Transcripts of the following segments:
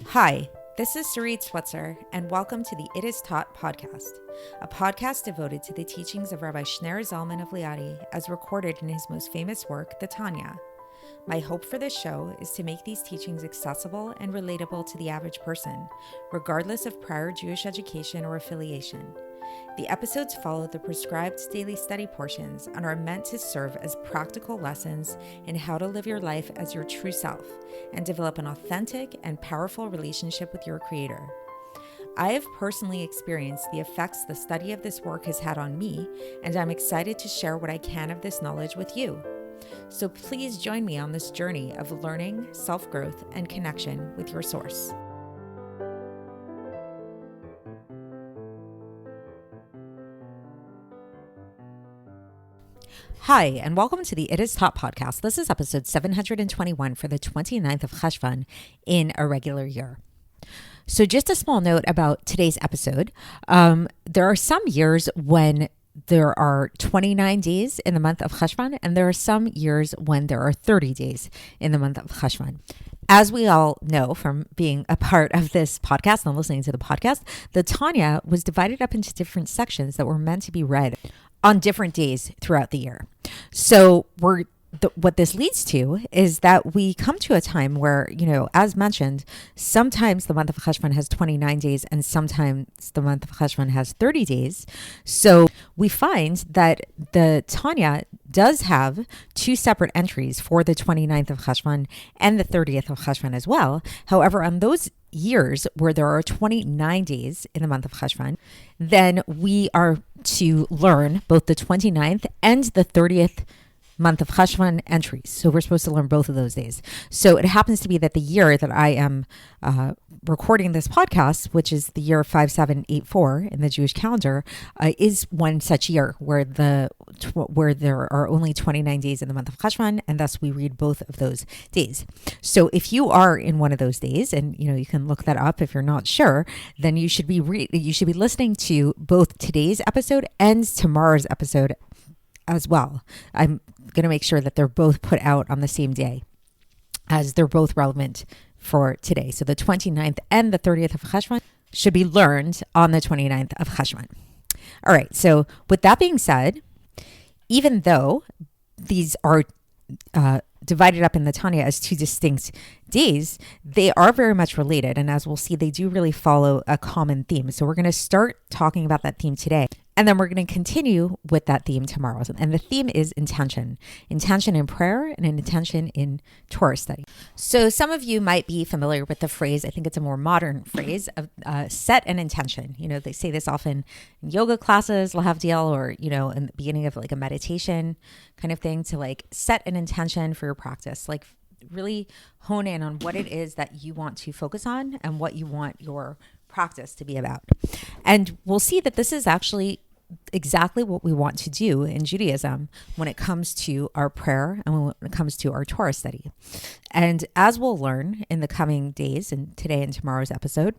Hi, this is Sarit Switzer, and welcome to the It Is Taught podcast, a podcast devoted to the teachings of Rabbi Shneur Zalman of Liadi as recorded in his most famous work, the Tanya. My hope for this show is to make these teachings accessible and relatable to the average person, regardless of prior Jewish education or affiliation. The episodes follow the prescribed daily study portions and are meant to serve as practical lessons in how to live your life as your true self and develop an authentic and powerful relationship with your Creator. I have personally experienced the effects the study of this work has had on me, and I'm excited to share what I can of this knowledge with you. So please join me on this journey of learning, self-growth, and connection with your source. Hi, and welcome to the It Is Taught podcast. This is episode 721 for the 29th of Cheshvan in a regular year. So just a small note about today's episode. There are some years when there are 29 days in the month of Cheshvan, and there are some years when there are 30 days in the month of Cheshvan. As we all know from being a part of this podcast and listening to the podcast, the Tanya was divided up into different sections that were meant to be read on different days throughout the year. So what this leads to is that we come to a time where, as mentioned, sometimes the month of Cheshvan has 29 days and sometimes the month of Cheshvan has 30 days. So we find that the Tanya does have two separate entries for the 29th of Cheshvan and the 30th of Cheshvan as well. However, on those years where there are 29 days in the month of Cheshvan, then we are to learn both the 29th and the 30th month of Cheshvan entries. So we're supposed to learn both of those days. So it happens to be that the year that I am recording this podcast, which is the year 5784 in the Jewish calendar, is one such year where there are only 29 days in the month of Cheshvan, and thus we read both of those days. So if you are in one of those days, and you can look that up if you're not sure, then you should be listening to both today's episode and tomorrow's episode as well. I'm going to make sure that they're both put out on the same day, as they're both relevant for today. So the 29th and the 30th of Cheshvan should be learned on the 29th of Cheshvan. All right. So with that being said, even though these are divided up in the Tanya as two distinct days, they are very much related. And as we'll see, they do really follow a common theme. So we're going to start talking about that theme today. And then we're going to continue with that theme tomorrow. And the theme is intention in prayer and an intention in Torah study. So some of you might be familiar with the phrase, I think it's a more modern phrase, of set an intention. They say this often in yoga classes, lahavdil, or, in the beginning of like a meditation kind of thing, to like set an intention for your practice, like really hone in on what it is that you want to focus on and what you want your practice to be about. And we'll see that this is actually exactly what we want to do in Judaism when it comes to our prayer and when it comes to our Torah study. And as we'll learn in the coming days and today and tomorrow's episode,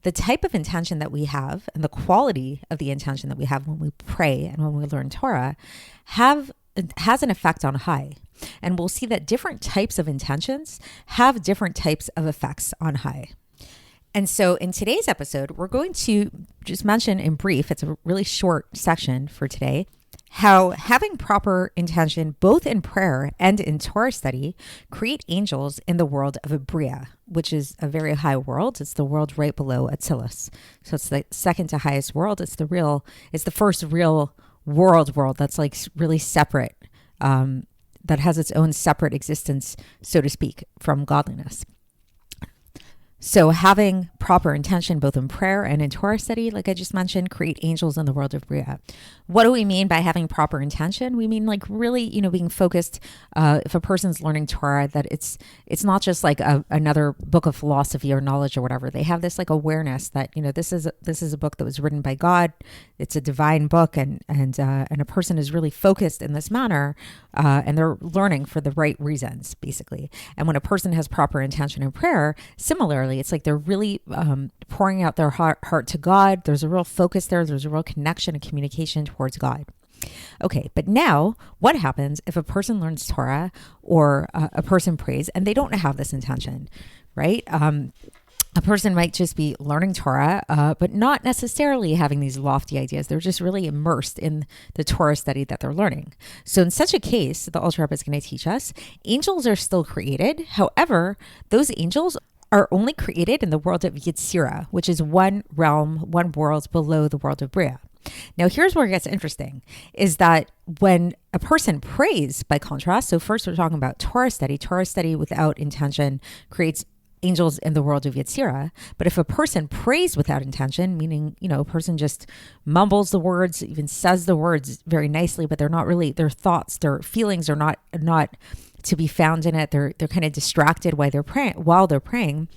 the type of intention that we have and the quality of the intention that we have when we pray and when we learn Torah has an effect on high. And we'll see that different types of intentions have different types of effects on high. And so in today's episode, we're going to just mention in brief, it's a really short section for today, how having proper intention both in prayer and in Torah study create angels in the world of Bria, which is a very high world. It's the world right below Atzilus. So it's the second to highest world. It's the first real world that's like really separate, that has its own separate existence, so to speak, from godliness. So having proper intention both in prayer and in Torah study, like I just mentioned, create angels in the world of Bria. What do we mean by having proper intention? We mean like really, being focused. If a person's learning Torah, that it's not just like another book of philosophy or knowledge or whatever. They have this like awareness that this is a book that was written by God. It's a divine book, and a person is really focused in this manner, and they're learning for the right reasons, basically. And when a person has proper intention in prayer, similarly, it's like they're really pouring out their heart to God. There's a real focus there. There's a real connection and communication towards God. Okay, but now what happens if a person learns Torah or a person prays and they don't have this intention, right? A person might just be learning Torah, but not necessarily having these lofty ideas. They're just really immersed in the Torah study that they're learning. So in such a case, the Alter Rebbe is going to teach us, angels are still created. However, those angels are only created in the world of Yetzirah, which is one realm, one world below the world of Bria. Now, here's where it gets interesting, is that when a person prays, by contrast, so first we're talking about Torah study without intention creates angels in the world of Yetzirah. But if a person prays without intention, meaning, a person just mumbles the words, even says the words very nicely, but they're not really, their thoughts, their feelings are not to be found in it. They're kind of distracted while they're praying.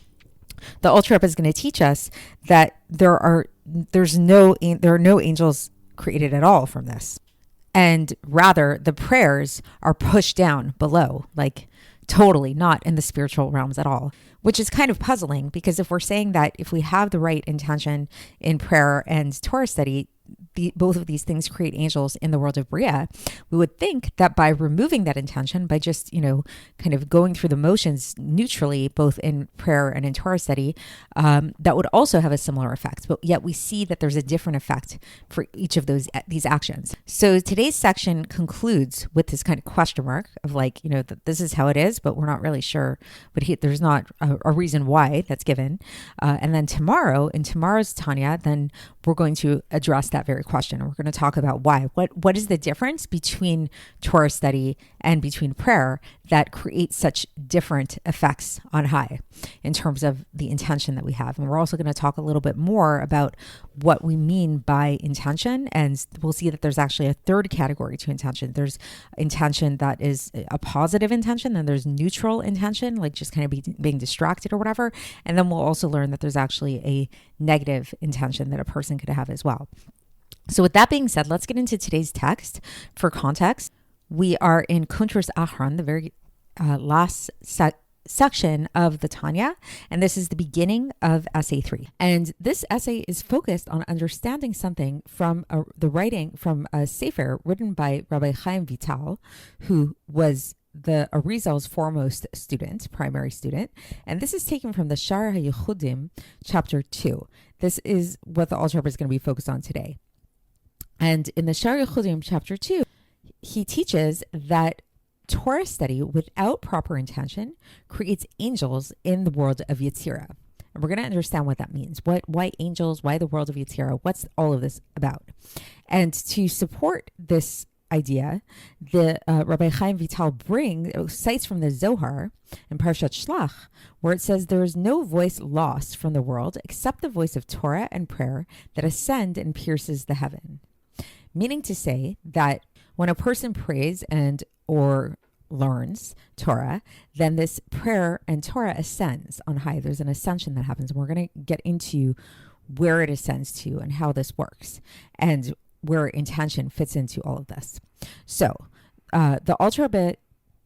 The Alter Rebbe is going to teach us that there are no angels created at all from this. And rather, the prayers are pushed down below, like totally not in the spiritual realms at all, which is kind of puzzling, because if we're saying that if we have the right intention in prayer and Torah study, both of these things create angels in the world of Bria, we would think that by removing that intention, by just, kind of going through the motions neutrally, both in prayer and in Torah study, that would also have a similar effect. But yet we see that there's a different effect for each of these actions. So today's section concludes with this kind of question mark of that this is how it is, but we're not really sure. But there's not a reason why that's given. And then in tomorrow's Tanya, then we're going to address that very question. And we're going to talk about why. What is the difference between Torah study and between prayer that creates such different effects on high in terms of the intention that we have. And we're also going to talk a little bit more about what we mean by intention. And we'll see that there's actually a third category to intention. There's intention that is a positive intention, and there's neutral intention, like just kind of being distracted or whatever. And then we'll also learn that there's actually a negative intention that a person could have as well. So with that being said, let's get into today's text. For context, we are in Kuntres Acharon, the very last section of the Tanya, and this is the beginning of essay 3. And this essay is focused on understanding something from the writing from a sefer written by Rabbi Chaim Vital, who was the Arizal's foremost student, primary student. And this is taken from the Shar HaYechudim, chapter 2. This is what the Alter Rebbe is going to be focused on today. And in the Shar HaYechudim, chapter 2, he teaches that Torah study without proper intention creates angels in the world of Yetzirah. And we're going to understand what that means. Why angels? Why the world of Yetzirah? What's all of this about? And to support this idea, the Rabbi Chaim Vital cites from the Zohar in Parshat Shlach, where it says there is no voice lost from the world except the voice of Torah and prayer that ascend and pierces the heaven. Meaning to say that when a person prays or learns Torah, then this prayer and Torah ascends on high. There's an ascension that happens. And we're going to get into where it ascends to and how this works and where intention fits into all of this. So the Alter Rebbe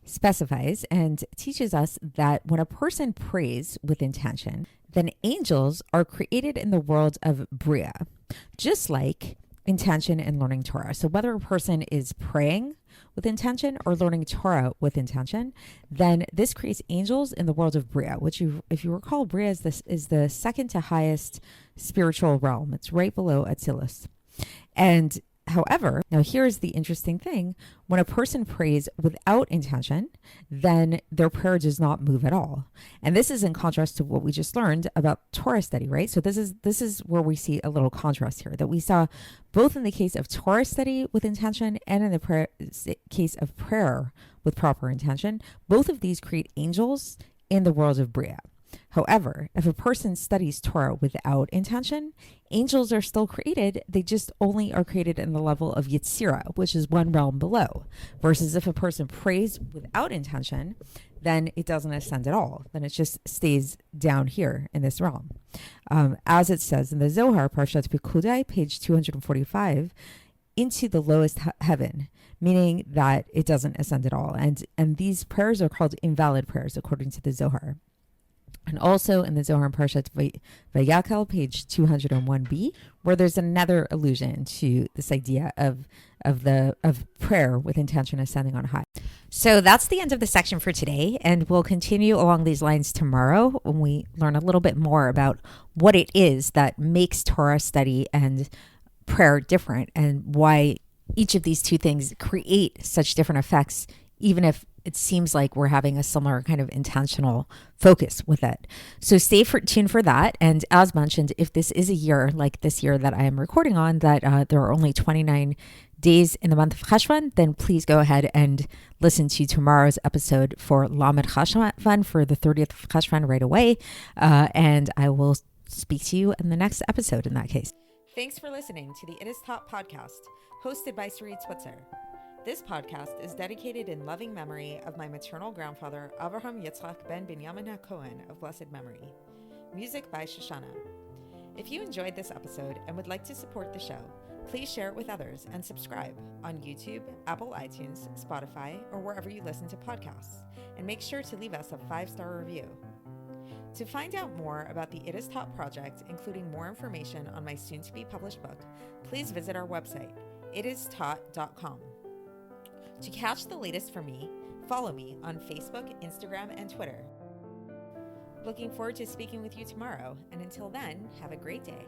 specifies and teaches us that when a person prays with intention, then angels are created in the world of Bria, just like intention in learning Torah. So whether a person is praying with intention or learning Torah with intention, then this creates angels in the world of Bria, which, if you recall, Bria is the second to highest spiritual realm. It's right below Atzilus. And however, now here's the interesting thing. When a person prays without intention, then their prayer does not move at all. And this is in contrast to what we just learned about Torah study, right? So this is where we see a little contrast here, that we saw both in the case of Torah study with intention and in the case of prayer with proper intention. Both of these create angels in the world of Bria. However, if a person studies Torah without intention, angels are still created. They just only are created in the level of Yetzirah, which is one realm below. Versus if a person prays without intention, then it doesn't ascend at all. Then it just stays down here in this realm. As it says in the Zohar, Parshat Pekudai, page 245, into the lowest heaven, meaning that it doesn't ascend at all. And these prayers are called invalid prayers, according to the Zohar. And also in the Zohar and Parshat Vayakhel, page 201b, where there's another allusion to this idea of prayer with intention ascending on high. So that's the end of the section for today, and we'll continue along these lines tomorrow when we learn a little bit more about what it is that makes Torah study and prayer different, and why each of these two things create such different effects, even if it seems like we're having a similar kind of intentional focus with it. So stay tuned for that. And as mentioned, if this is a year like this year that I am recording on, that there are only 29 days in the month of Cheshvan, then please go ahead and listen to tomorrow's episode for Lamed Cheshvan for the 30th of Cheshvan right away. And I will speak to you in the next episode in that case. Thanks for listening to the It Is Taught podcast, hosted by Sarit Switzer. This podcast is dedicated in loving memory of my maternal grandfather, Avraham Yitzchak ben Binyamin HaKohen of blessed memory. Music by Shoshana. If you enjoyed this episode and would like to support the show, please share it with others and subscribe on YouTube, Apple iTunes, Spotify, or wherever you listen to podcasts. And make sure to leave us a 5-star review. To find out more about the It Is Taught project, including more information on my soon-to-be published book, please visit our website, itistaught.com. To catch the latest from me, follow me on Facebook, Instagram, and Twitter. Looking forward to speaking with you tomorrow, and until then, have a great day.